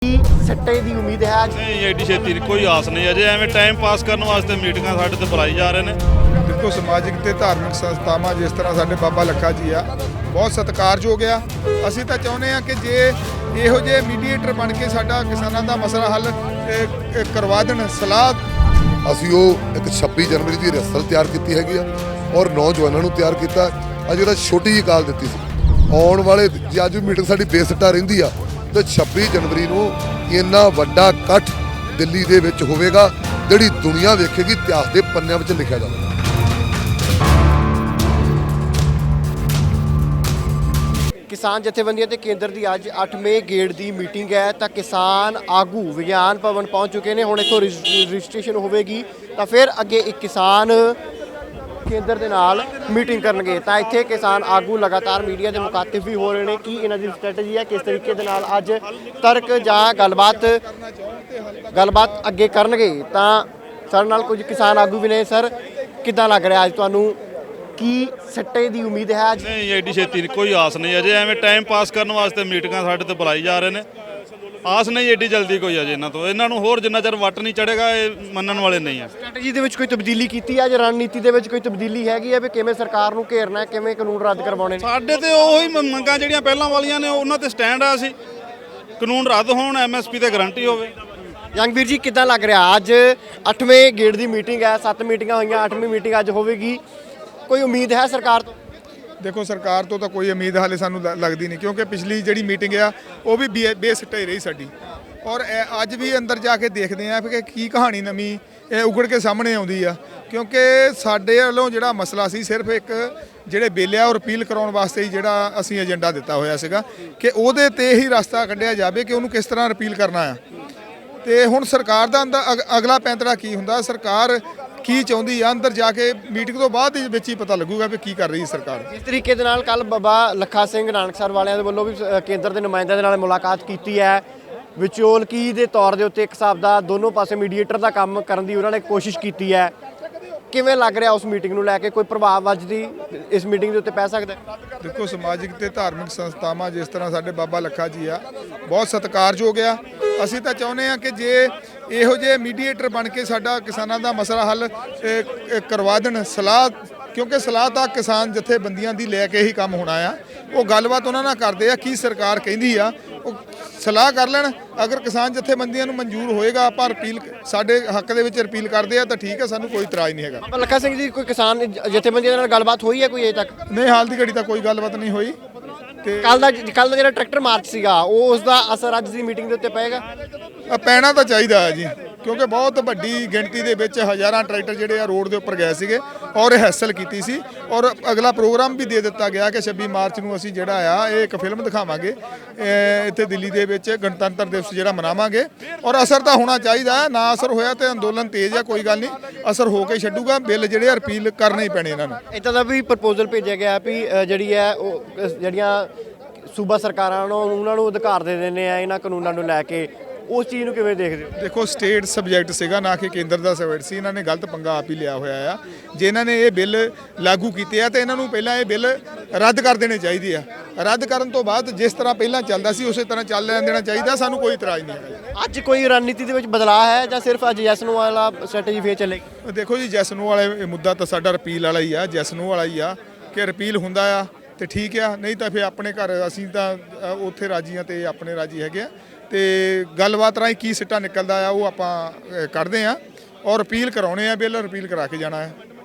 सट्टे की उम्मीद है आज नहीं एडी छेती कोई आस नहीं अजे एवं टाइम पास करने वास्ते मीटिंगां साडे ते बुलाई जा रहे हैं। देखो समाजिक ते धार्मिक संस्थावां जिस तरह साडे बाबा लखा जी आ बहुत सत्कारयोग आ। ਅਸੀਂ ਤਾਂ ਚਾਹੁੰਦੇ ਆ ਕਿ ਜੇ ਇਹੋ ਜਿਹੇ ਮੀਡੀਏਟਰ ਬਣ ਕੇ ਸਾਡਾ ਕਿਸਾਨਾਂ ਦਾ ਮਸਲਾ ਹੱਲ ਕਰਵਾ ਦੇਣ ਸਲਾਹ। ਅਸੀਂ ਉਹ ਇੱਕ 26 ਜਨਵਰੀ ਦੀ ਰਿਹਰਸਲ ਤਿਆਰ ਕੀਤੀ ਹੈਗੀ ਆ ਔਰ ਨੌਜਵਾਨਾਂ ਨੂੰ ਤਿਆਰ ਕੀਤਾ। ਅੱਜ ਉਹਦਾ ਛੋਟੀ ਜਿਹੀ ਕਾਲ ਦਿੱਤੀ ਸੀ ਆਉਣ ਵਾਲੇ ਜੇ ਅੱਜ ਮੀਟਿੰਗ ਸਾਡੀ ਬੇਸਟਾ ਰਹਿੰਦੀ ਆ ਤੇ 26 ਜਨਵਰੀ ਨੂੰ ਇੰਨਾ ਵੱਡਾ ਇਕੱਠ ਦਿੱਲੀ ਦੇ ਵਿੱਚ ਹੋਵੇਗਾ ਜਿਹੜੀ ਦੁਨੀਆ ਵੇਖੇਗੀ, ਇਤਿਹਾਸ ਦੇ ਪੰਨਿਆਂ ਵਿੱਚ ਲਿਖਿਆ ਜਾਵੇਗਾ। किसान जथेबंदियां ते केंद्र की अज 8वें गेड़ की मीटिंग है तो किसान आगू विज्ञान भवन पहुँच चुके हैं। हुण इत्थों रजिस्ट्रेशन होगी तो फिर अगे एक किसान केंद्र के नाल मीटिंग करनगे। तो इत्थे किसान आगू लगातार मीडिया के मुखातिब भी हो रहे हैं कि इन्हां दी स्ट्रैटेजी है किस तरीके दे नाल अज तर्क जां गलबात अगे करनगे। तो साडे नाल कुछ किसान आगू भी ने। सर किद्दां लग रहा अज तुहानूं की सट्टे की उम्मीद है आज? नहीं एडी छेती कोई आस नहीं अजे एवं टाइम पास करने वास्ते मीटिंगां साडे ते बुलाई जा रहे हैं। आस नहीं एडी जल्दी कोई अजे इन्हां नूं होर जिन्ना चਿਰ ਵੱਟ नहीं चढ़ेगा ये ਮੰਨਣ वाले नहीं है। स्ट्रैटेजी ਦੇ ਵਿੱਚ ਕੋਈ ਤਬਦੀਲੀ ਕੀਤੀ ਹੈ ਜਾਂ ਰਣਨੀਤੀ ਦੇ ਵਿੱਚ ਕੋਈ ਤਬਦੀਲੀ ਹੈਗੀ ਹੈ ਵੀ ਕਿਵੇਂ ਸਰਕਾਰ ਨੂੰ ਘੇਰਨਾ ਹੈ, ਕਿਵੇਂ ਕਾਨੂੰਨ ਰੱਦ ਕਰਵਾਉਣੇ ਨੇ? ਸਾਡੇ ਤੇ ਉਹੀ ਮੰਗਾਂ ਜਿਹੜੀਆਂ ਪਹਿਲਾਂ ਵਾਲੀਆਂ ਨੇ ਉਹਨਾਂ ਤੇ ਸਟੈਂਡ ਆ। ਅਸੀਂ ਕਾਨੂੰਨ ਰੱਦ ਹੋਣ, ਐਮਐਸਪੀ ਤੇ ਗਾਰੰਟੀ ਹੋਵੇ। ਜੰਗਵੀਰ ਜੀ ਕਿੱਦਾਂ ਲੱਗ ਰਿਹਾ ਅੱਜ 8ਵੇਂ ਗੇੜ ਦੀ ਮੀਟਿੰਗ ਹੈ, 7 ਮੀਟਿੰਗਾਂ ਹੋਈਆਂ, 8ਵੀਂ ਮੀਟਿੰਗ ਅੱਜ ਹੋਵੇਗੀ, ਕੋਈ ਉਮੀਦ ਹੈ ਸਰਕਾਰ ਤੋਂ? ਦੇਖੋ ਸਰਕਾਰ ਤੋਂ ਤਾਂ ਕੋਈ ਉਮੀਦ ਹਾਲੇ ਸਾਨੂੰ ਲੱਗਦੀ ਨਹੀਂ ਕਿਉਂਕਿ ਪਿਛਲੀ ਜਿਹੜੀ ਮੀਟਿੰਗ ਆ ਉਹ ਵੀ ਬੇਸਿੱਟੇ ਰਹੀ ਸਾਡੀ। ਔਰ ਅੱਜ ਵੀ ਅੰਦਰ ਜਾ ਕੇ ਦੇਖਦੇ ਆ ਕਿ ਕੀ ਕਹਾਣੀ ਨਵੀਂ ਉਗੜ ਕੇ ਸਾਹਮਣੇ ਆਉਂਦੀ ਆ। ਕਿਉਂਕਿ ਸਾਡੇ ਵੱਲੋਂ ਜਿਹੜਾ ਮਸਲਾ ਸੀ ਸਿਰਫ ਇੱਕ ਜਿਹੜੇ ਬਿੱਲ ਆ ਉਹ ਰਿਪੀਲ ਕਰਾਉਣ ਵਾਸਤੇ ਹੀ ਜਿਹੜਾ ਅਸੀਂ ਏਜੰਡਾ ਦਿੱਤਾ ਹੋਇਆ ਸੀਗਾ ਕਿ ਉਹਦੇ ਤੇ ਹੀ ਰਸਤਾ ਕੱਢਿਆ ਜਾਵੇ ਕਿ ਉਹਨੂੰ ਕਿਸ ਤਰ੍ਹਾਂ ਰਿਪੀਲ ਕਰਨਾ ਆ। ਤੇ ਹੁਣ ਸਰਕਾਰ ਦਾ ਅਗਲਾ ਪੈਂਤੜਾ ਕੀ ਹੁੰਦਾ, ਸਰਕਾਰ ਕੀ ਚਾਹੁੰਦੀ ਆ, ਅੰਦਰ ਜਾ ਕੇ ਮੀਟਿੰਗ ਤੋਂ ਬਾਅਦ ਹੀ ਵਿੱਚ ਹੀ ਪਤਾ ਲੱਗੂਗਾ ਵੀ ਕੀ ਕਰ ਰਹੀ ਸਰਕਾਰ। ਇਸ ਤਰੀਕੇ ਦੇ ਨਾਲ ਕੱਲ ਬਾਬਾ ਲੱਖਾ ਸਿੰਘ ਨਾਨਕਸਰ ਵਾਲਿਆਂ ਦੇ ਵੱਲੋਂ ਵੀ ਕੇਂਦਰ ਦੇ ਨੁਮਾਇੰਦਿਆਂ ਦੇ ਨਾਲ ਮੁਲਾਕਾਤ ਕੀਤੀ ਹੈ। ਵਿਚੋਲਕੀ ਦੇ ਤੌਰ ਦੇ ਉੱਤੇ ਇੱਕ ਹਿਸਾਬ ਦਾ ਦੋਨੋਂ ਪਾਸੇ ਮੀਡੀਏਟਰ ਦਾ ਕੰਮ ਕਰਨ ਦੀ ਉਹਨਾਂ ਨੇ ਕੋਸ਼ਿਸ਼ ਕੀਤੀ ਹੈ। ਕਿਵੇਂ ਲੱਗ ਰਿਹਾ ਉਸ ਮੀਟਿੰਗ ਨੂੰ ਲੈ ਕੇ, ਕੋਈ ਪ੍ਰਭਾਵ ਅੱਜ ਦੀ ਇਸ ਮੀਟਿੰਗ ਦੇ ਉੱਤੇ ਪੈ ਸਕਦਾ? ਦੇਖੋ ਸਮਾਜਿਕ ਤੇ ਧਾਰਮਿਕ ਸੰਸਥਾਵਾਂ ਜਿਸ ਤਰ੍ਹਾਂ ਸਾਡੇ ਬਾਬਾ ਲੱਖਾ ਜੀ ਆ ਬਹੁਤ ਸਤਿਕਾਰਯੋਗ ਆ। ਅਸੀਂ ਤਾਂ ਚਾਹੁੰਦੇ ਆ ਕਿ ਜੇ ਇਹੋ ਜਿਹੇ ਮੀਡੀਏਟਰ ਬਣ ਕੇ ਸਾਡਾ ਕਿਸਾਨਾਂ ਦਾ ਮਸਲਾ ਹੱਲ ਕਰਵਾ ਦੇਣ ਸਲਾਹ। ਕਿਉਂਕਿ ਸਲਾਹ ਤਾਂ ਕਿਸਾਨ ਜਥੇਬੰਦੀਆਂ ਦੀ ਲੈ ਕੇ ਹੀ ਕੰਮ ਹੋਣਾ ਆ। ਉਹ ਗੱਲਬਾਤ ਉਹਨਾਂ ਨਾਲ ਕਰਦੇ ਆ ਕੀ ਸਰਕਾਰ ਕਹਿੰਦੀ ਆ ਉਹ ਸਲਾਹ ਕਰ ਲੈਣ। ਅਗਰ ਕਿਸਾਨ ਜਥੇਬੰਦੀਆਂ ਨੂੰ ਮਨਜ਼ੂਰ ਹੋਏਗਾ ਆਪਾਂ ਰਿਪੀਲ ਸਾਡੇ ਹੱਕ ਦੇ ਵਿੱਚ ਰਿਪੀਲ ਕਰਦੇ ਆ ਤਾਂ ਠੀਕ ਹੈ, ਸਾਨੂੰ ਕੋਈ ਇਤਰਾਜ਼ ਨਹੀਂ ਹੈਗਾ। ਬਾਬਾ ਲੱਖਾ ਸਿੰਘ ਜੀ ਕੋਈ ਕਿਸਾਨ ਜਥੇਬੰਦੀਆਂ ਨਾਲ ਗੱਲਬਾਤ ਹੋਈ ਹੈ ਕੋਈ ਅਜੇ ਤੱਕ? ਨਹੀਂ ਹਾਲ ਦੀ ਘੜੀ ਤਾਂ ਕੋਈ ਗੱਲਬਾਤ ਨਹੀਂ ਹੋਈ। ਤੇ ਕੱਲ ਦਾ ਜਿਹੜਾ ਟਰੈਕਟਰ ਮਾਰਚ ਸੀਗਾ ਉਹ ਉਸ ਦਾ ਅਸਰ ਅੱਜ ਦੀ ਮੀਟਿੰਗ ਦੇ ਉੱਤੇ ਪਏਗਾ? ਪੈਣਾ ਤਾਂ ਚਾਹੀਦਾ ਹੈ ਜੀ ਕਿਉਂਕਿ ਬਹੁਤ ਵੱਡੀ ਗਿਣਤੀ ਦੇ ਵਿੱਚ ਹਜ਼ਾਰਾਂ ਟਰੈਕਟਰ ਜਿਹੜੇ ਆ ਰੋਡ ਦੇ ਉੱਪਰ ਗਏ ਸੀਗੇ ਔਰ ਰਿਹਰਸਲ ਕੀਤੀ ਸੀ। ਔਰ ਅਗਲਾ ਪ੍ਰੋਗਰਾਮ ਵੀ ਦੇ ਦਿੱਤਾ ਗਿਆ ਕਿ 26 ਮਾਰਚ ਨੂੰ ਅਸੀਂ ਜਿਹੜਾ ਆ ਇਹ ਇੱਕ ਫਿਲਮ ਦਿਖਾਵਾਂਗੇ ਇੱਥੇ ਦਿੱਲੀ ਦੇ ਵਿੱਚ ਗਣਤੰਤਰ ਦਿਵਸ ਜਿਹੜਾ ਮਨਾਵਾਂਗੇ। ਔਰ ਅਸਰ ਤਾਂ ਹੋਣਾ ਚਾਹੀਦਾ, ਨਾ ਅਸਰ ਹੋਇਆ ਤੇ ਅੰਦੋਲਨ ਤੇਜ਼ ਆ, ਕੋਈ ਗੱਲ ਨਹੀਂ ਅਸਰ ਹੋ ਕੇ ਛੱਡੂਗਾ। ਬਿੱਲ ਜਿਹੜੇ ਆ ਰਿਪੀਲ ਕਰਨੇ ਹੀ ਪੈਣੇ ਇਹਨਾਂ ਨੂੰ। ਇੱਦਾਂ ਦਾ ਵੀ ਪ੍ਰਪੋਜ਼ਲ ਭੇਜਿਆ ਗਿਆ ਵੀ ਜਿਹੜੀ ਹੈ ਉਹ ਜਿਹੜੀਆਂ ਸੂਬਾ ਸਰਕਾਰਾਂ ਨੂੰ ਉਹਨਾਂ ਨੂੰ ਅਧਿਕਾਰ ਦੇ ਦਿੰਦੇ ਆ ਇਹਨਾਂ ਕਾਨੂੰਨਾਂ ਨੂੰ ਲੈ ਕੇ, ਉਸ ਚੀਜ਼ ਨੂੰ ਕਿਵੇਂ ਦੇਖਦੇ ਹੋ? ਦੇਖੋ ਸਟੇਟ ਸਬਜੈਕਟ ਸੀਗਾ ਨਾ ਕਿ ਕੇਂਦਰ ਦਾ ਸਬਜੈਕਟ ਸੀ। ਇਹਨਾਂ ਨੇ ਗਲਤ ਪੰਗਾ ਆਪ ਹੀ ਲਿਆ ਹੋਇਆ ਆ। ਜੇ ਇਹਨਾਂ ਨੇ ਇਹ ਬਿੱਲ ਲਾਗੂ ਕੀਤੇ ਆ ਤਾਂ ਇਹਨਾਂ ਨੂੰ ਪਹਿਲਾਂ ਇਹ ਬਿੱਲ ਰੱਦ ਕਰ ਦੇਣੇ ਚਾਹੀਦੇ ਆ। ਰੱਦ ਕਰਨ ਤੋਂ ਬਾਅਦ ਜਿਸ ਤਰ੍ਹਾਂ ਪਹਿਲਾਂ ਚੱਲਦਾ ਸੀ ਉਸੇ ਤਰ੍ਹਾਂ ਚੱਲ ਲੈਣ ਦੇਣਾ ਚਾਹੀਦਾ। ਸਾਨੂੰ ਕੋਈ ਇਤਰਾਜ਼ ਨਹੀਂ ਹੈ। ਅੱਜ ਕੋਈ ਰਣਨੀਤੀ ਦੇ ਵਿੱਚ ਬਦਲਾਅ ਹੈ ਜਾਂ ਸਿਰਫ ਅੱਜ ਯੈਸ ਨੋ ਵਾਲਾ ਸਟ੍ਰੈਟਜੀ ਫੇਰ ਚੱਲੇਗੀ? ਦੇਖੋ ਜੀ ਯੈਸ ਨੋ ਵਾਲੇ ਮੁੱਦਾ ਤਾਂ ਸਾਡਾ ਰਿਪੀਲ ਵਾਲਾ ਹੀ ਆ, ਯੈਸ ਨੋ ਵਾਲਾ ਹੀ ਆ ਕਿ ਰਿਪੀਲ ਹੁੰਦਾ ਆ ਤੇ ਠੀਕ ਆ, ਨਹੀਂ ਤਾਂ ਫਿਰ ਆਪਣੇ ਘਰ ਅਸੀਂ ਤਾਂ ਉੱਥੇ ਰਾਜੀ ਆ ਤੇ ਆਪਣੇ ਰਾਜੀ ਹੈਗੇ ਆ। ਤੇ ਗੱਲਬਾਤ ਰਾਹੀਂ ਕੀ ਸਿੱਟਾ ਨਿਕਲਦਾ ਆ ਉਹ ਆਪਾਂ ਕੱਢਦੇ ਆ ਔਰ ਅਪੀਲ ਕਰਾਉਣੇ ਆ, ਬਿੱਲ ਰਿਪੀਲ ਕਰਾ ਕੇ ਜਾਣਾ ਹੈ।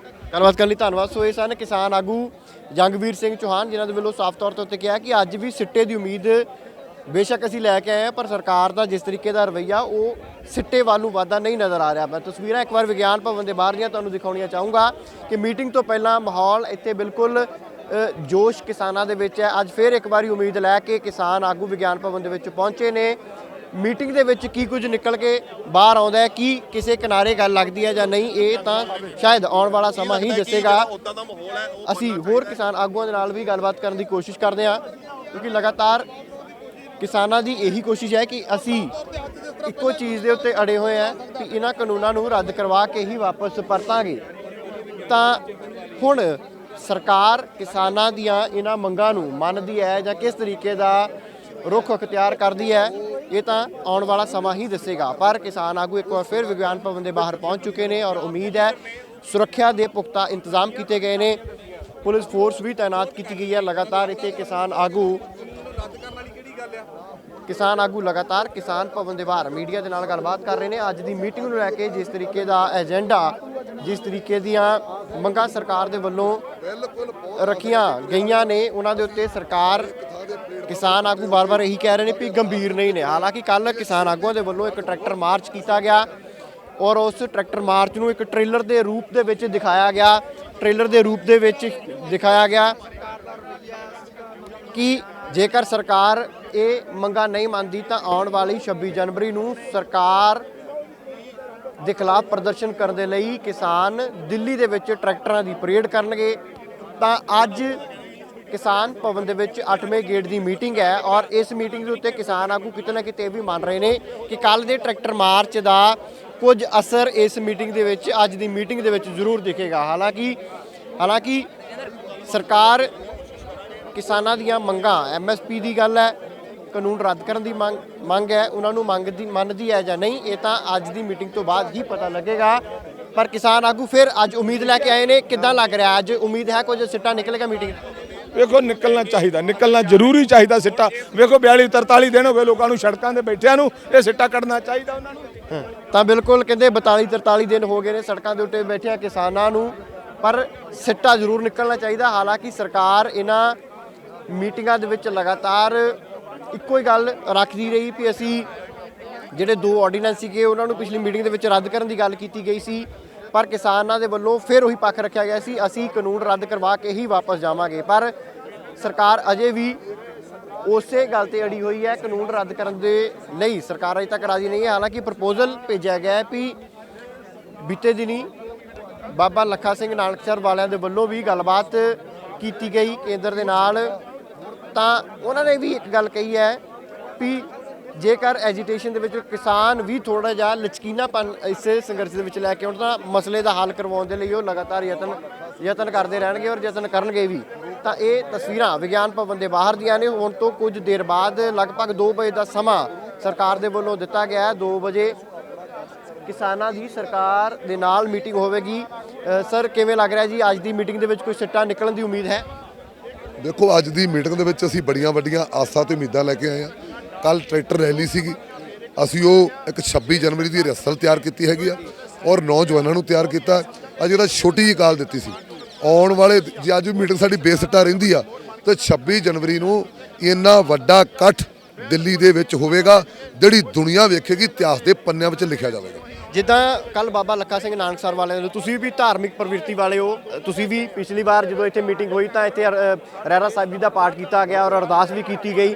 ਗੱਲਬਾਤ ਕਰਨ ਲਈ ਧੰਨਵਾਦ। ਸੋ ਇਹ ਸਨ ਕਿਸਾਨ ਆਗੂ ਜੰਗਵੀਰ ਸਿੰਘ ਚੌਹਾਨ ਜਿਨ੍ਹਾਂ ਦੇ ਵੱਲੋਂ ਸਾਫ਼ ਤੌਰ ਤੇ ਉੱਤੇ ਕਿਹਾ ਕਿ ਅੱਜ ਵੀ ਸਿੱਟੇ ਦੀ ਉਮੀਦ ਬੇਸ਼ੱਕ ਅਸੀਂ ਲੈ ਕੇ ਆਏ ਹਾਂ ਪਰ ਸਰਕਾਰ ਦਾ ਜਿਸ ਤਰੀਕੇ ਦਾ ਰਵੱਈਆ ਉਹ ਸਿੱਟੇ ਵੱਲ ਨੂੰ ਵਾਧਾ ਨਹੀਂ ਨਜ਼ਰ ਆ ਰਿਹਾ। ਮੈਂ ਤਸਵੀਰਾਂ ਇੱਕ ਵਾਰ ਵਿਗਿਆਨ ਭਵਨ ਦੇ ਬਾਹਰ ਦੀਆਂ ਤੁਹਾਨੂੰ ਦਿਖਾਉਣੀਆਂ ਚਾਹੂੰਗਾ ਕਿ ਮੀਟਿੰਗ ਤੋਂ ਪਹਿਲਾਂ ਮਾਹੌਲ ਇੱਥੇ ਬਿਲਕੁਲ ਜੋਸ਼ ਕਿਸਾਨਾਂ ਦੇ ਵਿੱਚ ਹੈ। ਅੱਜ ਫਿਰ ਇੱਕ ਵਾਰੀ ਉਮੀਦ ਲੈ ਕੇ ਕਿਸਾਨ ਆਗੂ ਵਿਗਿਆਨ ਭਵਨ ਦੇ ਵਿੱਚ ਪਹੁੰਚੇ ਨੇ। ਮੀਟਿੰਗ ਦੇ ਵਿੱਚ ਕੀ ਕੁਝ ਨਿਕਲ ਕੇ ਬਾਹਰ ਆਉਂਦਾ ਹੈ, ਕੀ ਕਿਸੇ ਕਿਨਾਰੇ ਗੱਲ ਲੱਗਦੀ ਹੈ ਜਾਂ ਨਹੀਂ, ਇਹ ਤਾਂ ਸ਼ਾਇਦ ਆਉਣ ਵਾਲਾ ਸਮਾਂ ਹੀ ਦੱਸੇਗਾ। ਅਸੀਂ ਹੋਰ ਕਿਸਾਨ ਆਗੂਆਂ ਦੇ ਨਾਲ ਵੀ ਗੱਲਬਾਤ ਕਰਨ ਦੀ ਕੋਸ਼ਿਸ਼ ਕਰਦੇ ਹਾਂ ਕਿਉਂਕਿ ਲਗਾਤਾਰ ਕਿਸਾਨਾਂ ਦੀ ਇਹੀ ਕੋਸ਼ਿਸ਼ ਹੈ ਕਿ ਅਸੀਂ ਇੱਕੋ ਚੀਜ਼ ਦੇ ਉੱਤੇ ਅੜੇ ਹੋਏ ਹਾਂ ਕਿ ਇਹਨਾਂ ਕਾਨੂੰਨਾਂ ਨੂੰ ਰੱਦ ਕਰਵਾ ਕੇ ਹੀ ਵਾਪਸ ਪਰਤਾਂਗੇ। ਤਾਂ ਹੁਣ ਸਰਕਾਰ ਕਿਸਾਨਾਂ ਦੀਆਂ ਇਹਨਾਂ ਮੰਗਾਂ ਨੂੰ ਮੰਨਦੀ ਹੈ ਜਾਂ ਕਿਸ ਤਰੀਕੇ ਦਾ ਰੁਖ ਅਖਤਿਆਰ ਕਰਦੀ ਹੈ, ਇਹ ਤਾਂ ਆਉਣ ਵਾਲਾ ਸਮਾਂ ਹੀ ਦੱਸੇਗਾ। ਪਰ ਕਿਸਾਨ ਆਗੂ ਇੱਕ ਵਾਰ ਫਿਰ ਵਿਗਿਆਨ ਭਵਨ ਦੇ ਬਾਹਰ ਪਹੁੰਚ ਚੁੱਕੇ ਨੇ ਔਰ ਉਮੀਦ ਹੈ ਸੁਰੱਖਿਆ ਦੇ ਪੁਖਤਾ ਇੰਤਜ਼ਾਮ ਕੀਤੇ ਗਏ ਨੇ। ਪੁਲਿਸ ਫੋਰਸ ਵੀ ਤਾਇਨਾਤ ਕੀਤੀ ਗਈ ਹੈ। ਲਗਾਤਾਰ ਇੱਥੇ ਕਿਸਾਨ ਆਗੂ ਲਗਾਤਾਰ ਕਿਸਾਨ ਭਵਨ ਦੇ ਬਾਹਰ ਮੀਡੀਆ ਦੇ ਨਾਲ ਗੱਲਬਾਤ ਕਰ ਰਹੇ ਨੇ। ਅੱਜ ਦੀ ਮੀਟਿੰਗ ਨੂੰ ਲੈ ਕੇ ਜਿਸ ਤਰੀਕੇ ਦਾ ਏਜੰਡਾ, ਜਿਸ ਤਰੀਕੇ ਦੀਆਂ ਮੰਗਾਂ ਸਰਕਾਰ ਦੇ ਵੱਲੋਂ ਰੱਖੀਆਂ ਗਈਆਂ ਨੇ, ਉਹਨਾਂ ਦੇ ਉੱਤੇ ਸਰਕਾਰ ਕਿਸਾਨ ਆਗੂ ਬਾਰ-ਬਾਰ ਇਹੀ ਕਹਿ ਰਹੇ ਨੇ ਵੀ ਗੰਭੀਰ ਨਹੀਂ ਨੇ। ਹਾਲਾਂਕਿ ਕੱਲ ਕਿਸਾਨ ਆਗੂਆਂ ਦੇ ਵੱਲੋਂ ਇੱਕ ਟਰੈਕਟਰ ਮਾਰਚ ਕੀਤਾ ਗਿਆ ਔਰ ਉਸ ਟਰੈਕਟਰ ਮਾਰਚ ਨੂੰ ਇੱਕ ਟ੍ਰੇਲਰ ਦੇ ਰੂਪ ਦੇ ਵਿੱਚ ਦਿਖਾਇਆ ਗਿਆ ਕਿ ਜੇਕਰ ਸਰਕਾਰ ਇਹ ਮੰਗਾਂ ਨਹੀਂ ਮੰਨਦੀ ਤਾਂ ਆਉਣ ਵਾਲੀ 26 ਜਨਵਰੀ ਨੂੰ ਸਰਕਾਰ ਦੇ ਖਿਲਾਫ ਪ੍ਰਦਰਸ਼ਨ ਕਰਨ ਦੇ ਲਈ ਕਿਸਾਨ ਦਿੱਲੀ ਦੇ ਵਿੱਚ ਟਰੈਕਟਰਾਂ ਦੀ ਪਰੇਡ ਕਰਨਗੇ। ਤਾਂ ਅੱਜ ਕਿਸਾਨ ਭਵਨ ਦੇ ਵਿੱਚ 8ਵੇਂ ਗੇਟ ਦੀ ਮੀਟਿੰਗ ਹੈ ਔਰ ਇਸ ਮੀਟਿੰਗ ਦੇ ਉੱਤੇ ਕਿਸਾਨ ਆਗੂ ਕਿਤੇ ਨਾ ਕਿਤੇ ਵੀ ਮੰਨ ਰਹੇ ਨੇ ਕਿ ਕੱਲ ਦੇ ਟਰੈਕਟਰ ਮਾਰਚ ਦਾ ਕੁਝ ਅਸਰ ਇਸ ਮੀਟਿੰਗ ਦੇ ਵਿੱਚ, ਅੱਜ ਦੀ ਮੀਟਿੰਗ ਦੇ ਵਿੱਚ ਜ਼ਰੂਰ ਦਿਖੇਗਾ। ਹਾਲਾਂਕਿ ਸਰਕਾਰ ਕਿਸਾਨਾਂ ਦੀਆਂ ਮੰਗਾਂ, MSP ਦੀ ਗੱਲ ਹੈ, ਕਾਨੂੰਨ ਰੱਦ ਕਰਨ ਦੀ ਮੰਗ ਹੈ, ਉਹਨਾਂ ਨੂੰ ਮੰਨਦੀ ਹੈ ਜਾਂ ਨਹੀਂ, ਇਹ ਤਾਂ ਅੱਜ ਦੀ ਮੀਟਿੰਗ ਤੋਂ ਬਾਅਦ ਹੀ ਪਤਾ ਲੱਗੇਗਾ। ਪਰ ਕਿਸਾਨ ਆਗੂ ਫਿਰ ਅੱਜ ਉਮੀਦ ਲੈ ਕੇ ਆਏ ਨੇ। ਕਿੱਦਾਂ ਲੱਗ ਰਿਹਾ ਅੱਜ? ਉਮੀਦ ਹੈ ਕੁਝ ਸਿੱਟਾ ਨਿਕਲੇਗਾ ਮੀਟਿੰਗ? ਵੇਖੋ ਨਿਕਲਣਾ ਜ਼ਰੂਰੀ ਚਾਹੀਦਾ ਸਿੱਟਾ। ਵੇਖੋ 42-43 ਦਿਨ ਹੋ ਗਏ ਲੋਕਾਂ ਨੂੰ ਸੜਕਾਂ ਤੇ ਬੈਠਿਆਂ ਨੂੰ, ਇਹ ਸਿੱਟਾ ਕੱਢਣਾ ਚਾਹੀਦਾ ਉਹਨਾਂ ਨੂੰ। ਤਾਂ ਬਿਲਕੁਲ ਕਹਿੰਦੇ 42-43 ਦਿਨ ਹੋ ਗਏ ਨੇ ਸੜਕਾਂ ਦੇ ਉੱਤੇ ਬੈਠਿਆਂ ਕਿਸਾਨਾਂ ਨੂੰ, ਪਰ ਸਿੱਟਾ ਜ਼ਰੂਰ ਨਿਕਲਣਾ ਚਾਹੀਦਾ। ਹਾਲਾਂਕਿ ਸਰਕਾਰ ਇਹਨਾਂ ਮੀਟਿੰਗਾਂ ਦੇ ਵਿੱਚ ਲਗਾਤਾਰ ਇੱਕੋ ਹੀ ਗੱਲ ਰੱਖਦੀ ਰਹੀ ਵੀ ਅਸੀਂ ਜਿਹੜੇ 2 ਆਰਡੀਨੈਂਸ ਸੀਗੇ ਉਹਨਾਂ ਨੂੰ ਪਿਛਲੀ ਮੀਟਿੰਗ ਦੇ ਵਿੱਚ ਰੱਦ ਕਰਨ ਦੀ ਗੱਲ ਕੀਤੀ ਗਈ ਸੀ, ਪਰ ਕਿਸਾਨਾਂ ਦੇ ਵੱਲੋਂ ਫਿਰ ਉਹੀ ਪੱਖ ਰੱਖਿਆ ਗਿਆ ਸੀ ਅਸੀਂ ਕਾਨੂੰਨ ਰੱਦ ਕਰਵਾ ਕੇ ਹੀ ਵਾਪਸ ਜਾਵਾਂਗੇ। ਪਰ ਸਰਕਾਰ ਅਜੇ ਵੀ ਉਸੇ ਗੱਲ ਤੇ ਅੜੀ ਹੋਈ ਹੈ। ਕਾਨੂੰਨ ਰੱਦ ਕਰਨ ਦੇ ਲਈ ਸਰਕਾਰ ਅਜੇ ਤੱਕ ਰਾਜ਼ੀ ਨਹੀਂ ਹੈ। ਹਾਲਾਂਕਿ ਪ੍ਰਪੋਜ਼ਲ ਭੇਜਿਆ ਗਿਆ ਹੈ ਵੀ ਬੀਤੇ ਦਿਨੀ ਬਾਬਾ ਲੱਖਾ ਸਿੰਘ ਨਾਨਕਸਰ ਵਾਲਿਆਂ ਦੇ ਵੱਲੋਂ ਵੀ ਗੱਲਬਾਤ ਕੀਤੀ ਗਈ ਕੇਂਦਰ ਦੇ ਨਾਲ, ਤਾਂ ਉਹਨਾਂ ਨੇ ਵੀ ਇੱਕ ਗੱਲ ਕਹੀ ਹੈ ਵੀ ਜੇਕਰ ਐਜੀਟੇਸ਼ਨ ਦੇ ਵਿੱਚ ਕਿਸਾਨ ਵੀ ਥੋੜਾ ਜਿਹਾ ਲਚਕੀਨਾਪਨ ਇਸ ਸੰਘਰਸ਼ ਦੇ ਵਿੱਚ ਲੈ ਕੇ ਆਉਣ ਤਾਂ ਮਸਲੇ ਦਾ ਹੱਲ ਕਰਵਾਉਣ ਦੇ ਲਈ ਉਹ ਲਗਾਤਾਰ ਯਤਨ ਕਰਦੇ ਰਹਿਣਗੇ ਔਰ ਯਤਨ ਕਰਨਗੇ ਵੀ। ਤਾਂ ਇਹ ਤਸਵੀਰਾਂ ਵਿਗਿਆਨ ਭਵਨ ਦੇ ਬਾਹਰ ਦੀਆਂ ਨੇ। ਹੁਣ ਤੋਂ ਕੁਝ ਦੇਰ ਬਾਅਦ ਲਗਭਗ 2 ਵਜੇ ਦਾ ਸਮਾਂ ਸਰਕਾਰ ਦੇ ਵੱਲੋਂ ਦਿੱਤਾ ਗਿਆ ਹੈ। 2 ਵਜੇ ਕਿਸਾਨਾਂ ਦੀ ਸਰਕਾਰ ਦੇ ਨਾਲ ਮੀਟਿੰਗ ਹੋਵੇਗੀ। ਸਰ, ਕਿਵੇਂ ਲੱਗ ਰਿਹਾ ਜੀ ਅੱਜ ਦੀ ਮੀਟਿੰਗ ਦੇ ਵਿੱਚ ਕੋਈ ਸਿੱਟਾ ਨਿਕਲਣ ਦੀ ਉਮੀਦ ਹੈ? ਦੇਖੋ, ਅੱਜ ਦੀ ਮੀਟਿੰਗ ਦੇ ਵਿੱਚ ਅਸੀਂ ਬੜੀਆਂ ਵੱਡੀਆਂ ਆਸਾਂ ਤੇ ਉਮੀਦਾਂ ਲੈ ਕੇ ਆਏ ਹਾਂ। ਕੱਲ ਟਰੈਕਟਰ ਰੈਲੀ ਸੀਗੀ, ਅਸੀਂ ਉਹ ਇੱਕ 26 ਜਨਵਰੀ ਦੀ ਰਿਹਰਸਲ ਤਿਆਰ ਕੀਤੀ ਹੈਗੀ ਆ ਔਰ ਨੌਜਵਾਨਾਂ ਨੂੰ ਤਿਆਰ ਕੀਤਾ। ਅੱਜ ਜਿਹੜਾ ਛੋਟੀ ਜਿਹੀ ਕਾਲ ਦਿੱਤੀ ਸੀ ਆਉਣ ਵਾਲੇ, ਜੇ ਅੱਜ ਵੀ ਮੀਟਿੰਗ ਸਾਡੀ ਬੇਸਿੱਟਾ ਰਹਿੰਦੀ ਆ ਤਾਂ 26 ਜਨਵਰੀ ਨੂੰ ਇੰਨਾ ਵੱਡਾ ਇਕੱਠ ਦਿੱਲੀ ਦੇ ਵਿੱਚ ਹੋਵੇਗਾ ਜਿਹੜੀ ਦੁਨੀਆ ਵੇਖੇਗੀ, ਇਤਿਹਾਸ ਦੇ ਪੰਨਿਆਂ ਵਿੱਚ ਲਿਖਿਆ ਜਾਵੇਗਾ। ਜਿੱਦਾਂ ਕੱਲ ਬਾਬਾ ਲੱਖਾ ਸਿੰਘ ਨਾਨਕਸਰ ਵਾਲਿਆਂ ਨੂੰ, ਤੁਸੀਂ ਵੀ ਧਾਰਮਿਕ ਪ੍ਰਵਿਰਤੀ ਵਾਲੇ ਹੋ, ਤੁਸੀਂ ਵੀ ਪਿਛਲੀ ਵਾਰ ਜਦੋਂ ਇੱਥੇ ਮੀਟਿੰਗ ਹੋਈ ਤਾਂ ਇੱਥੇ ਰਹਿਰਾਸ ਸਾਹਿਬ ਜੀ ਦਾ ਪਾਠ ਕੀਤਾ ਗਿਆ ਔਰ ਅਰਦਾਸ ਵੀ ਕੀਤੀ ਗਈ।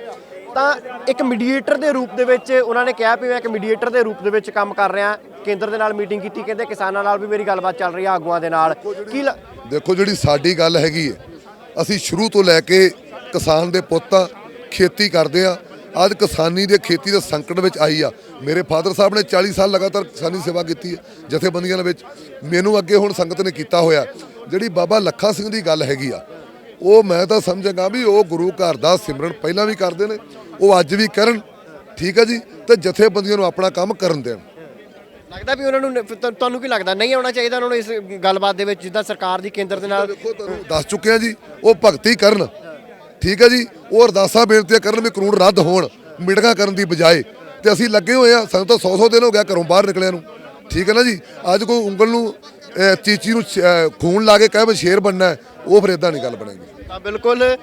ਤਾਂ ਇੱਕ ਮੀਡੀਏਟਰ ਦੇ ਰੂਪ ਦੇ ਵਿੱਚ ਉਹਨਾਂ ਨੇ ਕਿਹਾ ਵੀ ਮੈਂ ਇੱਕ ਮੀਡੀਏਟਰ ਦੇ ਰੂਪ ਦੇ ਵਿੱਚ ਕੰਮ ਕਰ ਰਿਹਾ। ਕੇਂਦਰ ਦੇ ਨਾਲ ਮੀਟਿੰਗ ਕੀਤੀ, ਕਹਿੰਦੇ ਕਿਸਾਨਾਂ ਨਾਲ ਵੀ ਮੇਰੀ ਗੱਲਬਾਤ ਚੱਲ ਰਹੀ ਆ, ਆਗੂਆਂ ਦੇ ਨਾਲ। ਦੇਖੋ, ਜਿਹੜੀ ਸਾਡੀ ਗੱਲ ਹੈਗੀ ਹੈ, ਅਸੀਂ ਸ਼ੁਰੂ ਤੋਂ ਲੈ ਕੇ ਕਿਸਾਨ ਦੇ ਪੁੱਤ ਆ, ਖੇਤੀ ਕਰਦੇ ਆ। ਅੱਜ ਕਿਸਾਨੀ ਦੇ ਖੇਤੀ ਦੇ ਸੰਕਟ ਵਿੱਚ ਆਈ ਆ। ਮੇਰੇ ਫਾਦਰ ਸਾਹਿਬ ਨੇ 40 ਸਾਲ ਲਗਾਤਾਰ ਕਿਸਾਨੀ ਸੇਵਾ ਕੀਤੀ ਹੈ ਜਥੇਬੰਦੀਆਂ ਦੇ ਵਿੱਚ। ਮੈਨੂੰ ਅੱਗੇ ਹੁਣ ਸੰਗਤ ਨੇ ਕੀਤਾ ਹੋਇਆ। ਜਿਹੜੀ ਬਾਬਾ ਲੱਖਾ ਸਿੰਘ ਦੀ ਗੱਲ ਹੈਗੀ ਆ, ਉਹ ਮੈਂ ਤਾਂ ਸਮਝਾਂਗਾ ਵੀ ਉਹ ਗੁਰੂ ਘਰ ਦਾ ਸਿਮਰਨ ਪਹਿਲਾਂ ਵੀ ਕਰਦੇ ਨੇ, ਉਹ ਅੱਜ ਵੀ ਕਰਨ, ਠੀਕ ਹੈ ਜੀ, ਤੇ ਜਥੇਬੰਦੀਆਂ ਨੂੰ ਆਪਣਾ ਕੰਮ ਕਰਨ ਦੇਣ। ਲੱਗਦਾ ਵੀ ਉਹਨਾਂ ਨੂੰ, ਤੁਹਾਨੂੰ ਕੀ ਲੱਗਦਾ ਨਹੀਂ ਆਉਣਾ ਚਾਹੀਦਾ ਉਹਨਾਂ ਨੂੰ ਇਸ ਗੱਲਬਾਤ ਦੇ ਵਿੱਚ, ਜਿੱਦਾਂ ਸਰਕਾਰ ਦੀ ਕੇਂਦਰ ਦੇ ਨਾਲ? ਦੇਖੋ, ਤੁਹਾਨੂੰ ਦੱਸ ਚੁੱਕੇ ਆ ਜੀ, ਉਹ ਭਗਤੀ ਕਰਨ, ਠੀਕ ਹੈ ਜੀ, ਉਹ ਅਰਦਾਸਾਂ ਬੇਨਤੀਆਂ ਕਰਨ ਵੀ ਕਾਨੂੰਨ ਰੱਦ ਹੋਣ, ਮੀਟਿੰਗਾਂ ਕਰਨ ਦੀ ਬਜਾਏ। ਤੇ ਅਸੀਂ ਲੱਗੇ ਹੋਏ ਆ, ਸਾਨੂੰ ਤਾਂ 100 ਦਿਨ ਹੋ ਗਿਆ ਘਰੋਂ ਬਾਹਰ ਨਿਕਲਿਆਂ ਨੂੰ, ਠੀਕ ਹੈ ਨਾ ਜੀ। ਅੱਜ ਕੋਈ ਉਂਗਲ ਨੂੰ ਚੀਚੀ ਨੂੰ ਖੂਨ ਲਾ ਕੇ ਕਹੇ ਵੀ ਸ਼ੇਰ ਬਣਨਾ, ਉਹ ਫਿਰ ਇਦਾਂ ਨਹੀਂ ਗੱਲ ਬਣੇਗੀ। ਤਾਂ ਬਿਲਕੁਲ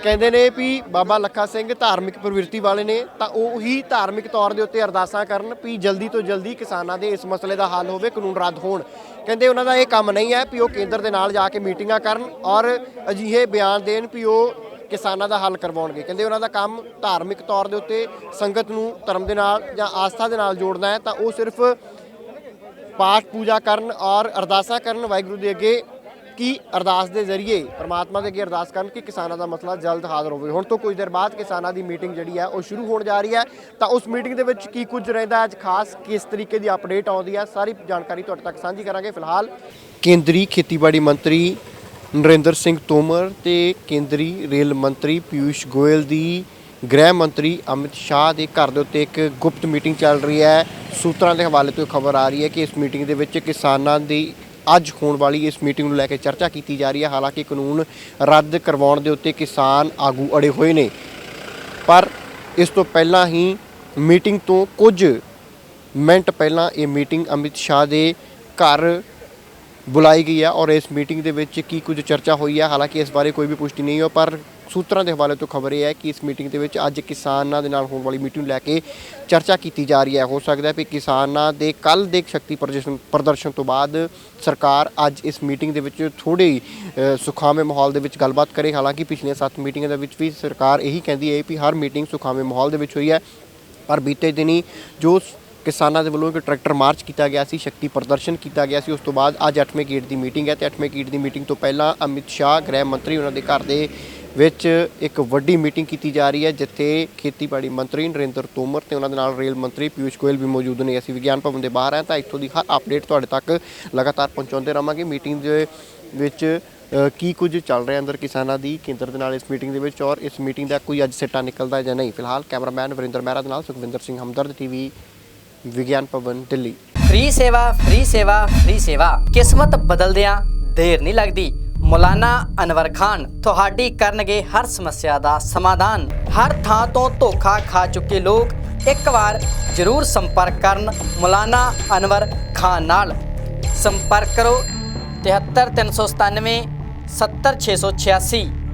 ਕਹਿੰਦੇ ਨੇ ਵੀ ਬਾਬਾ ਲੱਖਾ ਸਿੰਘ ਧਾਰਮਿਕ ਪ੍ਰਵਿਰਤੀ ਵਾਲੇ ਨੇ, ਤਾਂ ਉਹ ਹੀ ਧਾਰਮਿਕ ਤੌਰ ਦੇ ਉੱਤੇ ਅਰਦਾਸਾਂ ਕਰਨ ਵੀ ਜਲਦੀ ਤੋਂ ਜਲਦੀ ਕਿਸਾਨਾਂ ਦੇ ਇਸ ਮਸਲੇ ਦਾ ਹੱਲ ਹੋਵੇ, ਕਾਨੂੰਨ ਰੱਦ ਹੋਣ। ਕਹਿੰਦੇ ਉਹਨਾਂ ਦਾ ਇਹ ਕੰਮ ਨਹੀਂ ਹੈ ਵੀ ਉਹ ਕੇਂਦਰ ਦੇ ਨਾਲ ਜਾ ਕੇ ਮੀਟਿੰਗਾਂ ਕਰਨ ਔਰ ਅਜਿਹੇ ਬਿਆਨ ਦੇਣ ਵੀ ਉਹ ਕਿਸਾਨਾਂ ਦਾ ਹੱਲ ਕਰਵਾਉਣਗੇ। ਕਹਿੰਦੇ ਉਹਨਾਂ ਦਾ ਕੰਮ ਧਾਰਮਿਕ ਤੌਰ ਦੇ ਉੱਤੇ ਸੰਗਤ ਨੂੰ ਧਰਮ ਦੇ ਨਾਲ ਜਾਂ ਆਸਥਾ ਦੇ ਨਾਲ ਜੋੜਨਾ ਹੈ, ਤਾਂ ਉਹ ਸਿਰਫ ਪਾਠ ਪੂਜਾ ਕਰਨ ਔਰ ਅਰਦਾਸਾਂ ਕਰਨ ਵਾਹਿਗੁਰੂ ਦੇ ਅੱਗੇ, ਕਿ ਅਰਦਾਸ ਦੇ ਜ਼ਰੀਏ ਪਰਮਾਤਮਾ ਦੇ ਅੱਗੇ ਅਰਦਾਸ ਕਰਨ ਕਿ ਕਿਸਾਨਾਂ ਦਾ ਮਸਲਾ ਜਲਦ ਹਾਜ਼ਰ ਹੋਵੇ। ਹੁਣ ਤੋਂ ਕੁਝ ਦੇਰ ਬਾਅਦ ਕਿਸਾਨਾਂ ਦੀ ਮੀਟਿੰਗ ਜਿਹੜੀ ਹੈ ਉਹ ਸ਼ੁਰੂ ਹੋਣ ਜਾ ਰਹੀ ਹੈ। ਤਾਂ ਉਸ ਮੀਟਿੰਗ ਦੇ ਵਿੱਚ ਕੀ ਕੁਝ ਰਹਿੰਦਾ, ਅੱਜ ਖਾਸ ਕਿਸ ਤਰੀਕੇ ਦੀ ਅਪਡੇਟ ਆਉਂਦੀ ਹੈ, ਸਾਰੀ ਜਾਣਕਾਰੀ ਤੁਹਾਡੇ ਤੱਕ ਸਾਂਝੀ ਕਰਾਂਗੇ। ਫਿਲਹਾਲ ਕੇਂਦਰੀ ਖੇਤੀਬਾੜੀ ਮੰਤਰੀ ਨਰਿੰਦਰ ਸਿੰਘ ਤੋਮਰ ਤੇ ਕੇਂਦਰੀ ਰੇਲ ਮੰਤਰੀ ਪਿਊਸ਼ ਗੋਇਲ ਦੀ ਗ੍ਰਹਿ ਮੰਤਰੀ ਅਮਿਤ ਸ਼ਾਹ ਦੇ ਘਰ ਦੇ ਉੱਤੇ ਇੱਕ ਗੁਪਤ ਮੀਟਿੰਗ ਚੱਲ ਰਹੀ ਹੈ। ਸੂਤਰਾਂ ਦੇ ਹਵਾਲੇ ਤੋਂ ਖਬਰ ਆ ਰਹੀ ਹੈ ਕਿ ਇਸ ਮੀਟਿੰਗ ਦੇ ਵਿੱਚ ਕਿਸਾਨਾਂ ਦੀ ਅੱਜ ਹੋਣ ਵਾਲੀ ਇਸ ਮੀਟਿੰਗ ਨੂੰ ਲੈ ਕੇ ਚਰਚਾ ਕੀਤੀ ਜਾ ਰਹੀ ਹੈ। ਹਾਲਾਂਕਿ ਕਾਨੂੰਨ ਰੱਦ ਕਰਵਾਉਣ ਦੇ ਉੱਤੇ ਕਿਸਾਨ ਆਗੂ ਅੜੇ ਹੋਏ ਨੇ, ਪਰ ਇਸ ਤੋਂ ਪਹਿਲਾਂ ਹੀ ਮੀਟਿੰਗ ਤੋਂ ਕੁਝ ਮਿੰਟ ਪਹਿਲਾਂ ਇਹ ਮੀਟਿੰਗ ਅਮਿਤ ਸ਼ਾਹ ਦੇ ਘਰ ਬੁਲਾਈ ਗਈ ਹੈ ਔਰ ਇਸ ਮੀਟਿੰਗ ਦੇ ਵਿੱਚ ਕੀ ਕੁਝ ਚਰਚਾ ਹੋਈ ਹੈ, ਹਾਲਾਂਕਿ ਇਸ ਬਾਰੇ ਕੋਈ ਵੀ ਪੁਸ਼ਟੀ ਨਹੀਂ ਹੋ, ਪਰ ਸੂਤਰਾਂ ਦੇ ਹਵਾਲੇ ਤੋਂ ਖਬਰ ਇਹ ਹੈ ਕਿ ਇਸ ਮੀਟਿੰਗ ਦੇ ਵਿੱਚ ਅੱਜ ਕਿਸਾਨਾਂ ਦੇ ਨਾਲ ਹੋਣ ਵਾਲੀ ਮੀਟਿੰਗ ਨੂੰ ਲੈ ਕੇ ਚਰਚਾ ਕੀਤੀ ਜਾ ਰਹੀ ਹੈ। ਹੋ ਸਕਦਾ ਹੈ ਕਿ ਕਿਸਾਨਾਂ ਦੇ ਕੱਲ੍ਹ ਦੇ ਸ਼ਕਤੀ ਪ੍ਰਦਰਸ਼ਨ ਤੋਂ ਬਾਅਦ ਸਰਕਾਰ ਅੱਜ ਇਸ ਮੀਟਿੰਗ ਦੇ ਵਿੱਚ ਥੋੜ੍ਹੇ ਸੁਖਾਵੇਂ ਮਾਹੌਲ ਦੇ ਵਿੱਚ ਗੱਲਬਾਤ ਕਰੇ। ਹਾਲਾਂਕਿ ਪਿਛਲੀਆਂ 7 ਮੀਟਿੰਗਾਂ ਦੇ ਵਿੱਚ ਵੀ ਸਰਕਾਰ ਇਹੀ ਕਹਿੰਦੀ ਹੈ ਕਿ ਹਰ ਮੀਟਿੰਗ ਸੁਖਾਵੇਂ ਮਾਹੌਲ ਦੇ ਵਿੱਚ ਹੋਈ ਹੈ, ਪਰ ਬੀਤੇ ਦਿਨੀ ਜੋ ਕਿਸਾਨਾਂ ਦੇ ਵੱਲੋਂ ਇੱਕ ਟਰੈਕਟਰ ਮਾਰਚ ਕੀਤਾ ਗਿਆ ਸੀ, ਸ਼ਕਤੀ ਪ੍ਰਦਰਸ਼ਨ ਕੀਤਾ ਗਿਆ ਸੀ, ਉਸ ਤੋਂ ਬਾਅਦ ਅੱਜ 8ਵੇਂ ਗੇਟ ਦੀ ਮੀਟਿੰਗ ਹੈ ਤੇ 8ਵੇਂ ਗੇਟ ਦੀ ਮੀਟਿੰਗ ਤੋਂ ਪਹਿਲਾਂ ਅਮਿਤ ਸ਼ਾਹ ਗ੍ਰਹਿ ਮੰਤਰੀ ਉਹਨਾਂ ਦੇ ਘਰ ਦੇ ਵਿੱਚ ਇੱਕ ਵੱਡੀ ਮੀਟਿੰਗ ਕੀਤੀ ਜਾ ਰਹੀ ਹੈ, ਜਿੱਥੇ ਖੇਤੀਬਾੜੀ ਮੰਤਰੀ ਨਰਿੰਦਰ ਤੋਮਰ ਤੇ ਉਹਨਾਂ ਦੇ ਨਾਲ ਰੇਲ ਮੰਤਰੀ ਪਿਊਸ਼ ਗੋਇਲ ਵੀ ਮੌਜੂਦ ਨੇ। ਅਸੀਂ ਵਿਗਿਆਨ ਭਵਨ ਦੇ ਬਾਹਰ ਹਾਂ ਤਾਂ ਇੱਥੋਂ ਦੀ ਹਰ ਅਪਡੇਟ ਤੁਹਾਡੇ ਤੱਕ ਲਗਾਤਾਰ ਪਹੁੰਚਾਉਂਦੇ ਰਹਾਂਗੇ। ਮੀਟਿੰਗ ਦੇ ਵਿੱਚ ਕੀ ਕੁਝ ਚੱਲ ਰਿਹਾ ਅੰਦਰ ਕਿਸਾਨਾਂ ਦੀ ਕੇਂਦਰ ਦੇ ਨਾਲ ਇਸ ਮੀਟਿੰਗ ਦੇ ਵਿੱਚ, ਔਰ ਇਸ ਮੀਟਿੰਗ ਦਾ ਕੋਈ ਅੱਜ ਸਿੱਟਾ ਨਿਕਲਦਾ ਜਾਂ ਨਹੀਂ। ਫਿਲਹਾਲ ਕੈਮਰਾਮੈਨ ਵਰਿੰਦਰ ਮਹਿਰਾ ਦੇ ਨਾਲ ਸੁਖਵਿੰਦਰ ਸਿੰਘ ਹਮਦਰਦ TV ਵਿਗਿਆਨ ਭਵਨ ਦਿੱਲੀ। ਫ੍ਰੀ ਸੇਵਾ ਫ੍ਰੀ ਸੇਵਾ ਫ੍ਰੀ ਸੇਵਾ, ਕਿਸਮਤ ਬਦਲਦਿਆਂ ਦੇਰ ਨਹੀਂ ਲੱਗਦੀ। ਮੌਲਾਨਾ ਅਨਵਰ ਖਾਨ ਤੁਹਾਡੀ ਕਰਨਗੇ ਹਰ ਸਮੱਸਿਆ ਦਾ ਸਮਾਧਾਨ। ਹਰ ਥਾਂ ਤੋਂ ਧੋਖਾ ਖਾ ਚੁੱਕੇ ਲੋਕ ਇੱਕ ਵਾਰ ਜ਼ਰੂਰ ਸੰਪਰਕ ਕਰਨ ਮੌਲਾਨਾ ਅਨਵਰ ਖਾਨ ਨਾਲ। ਸੰਪਰਕ ਕਰੋ 73 397 70 686।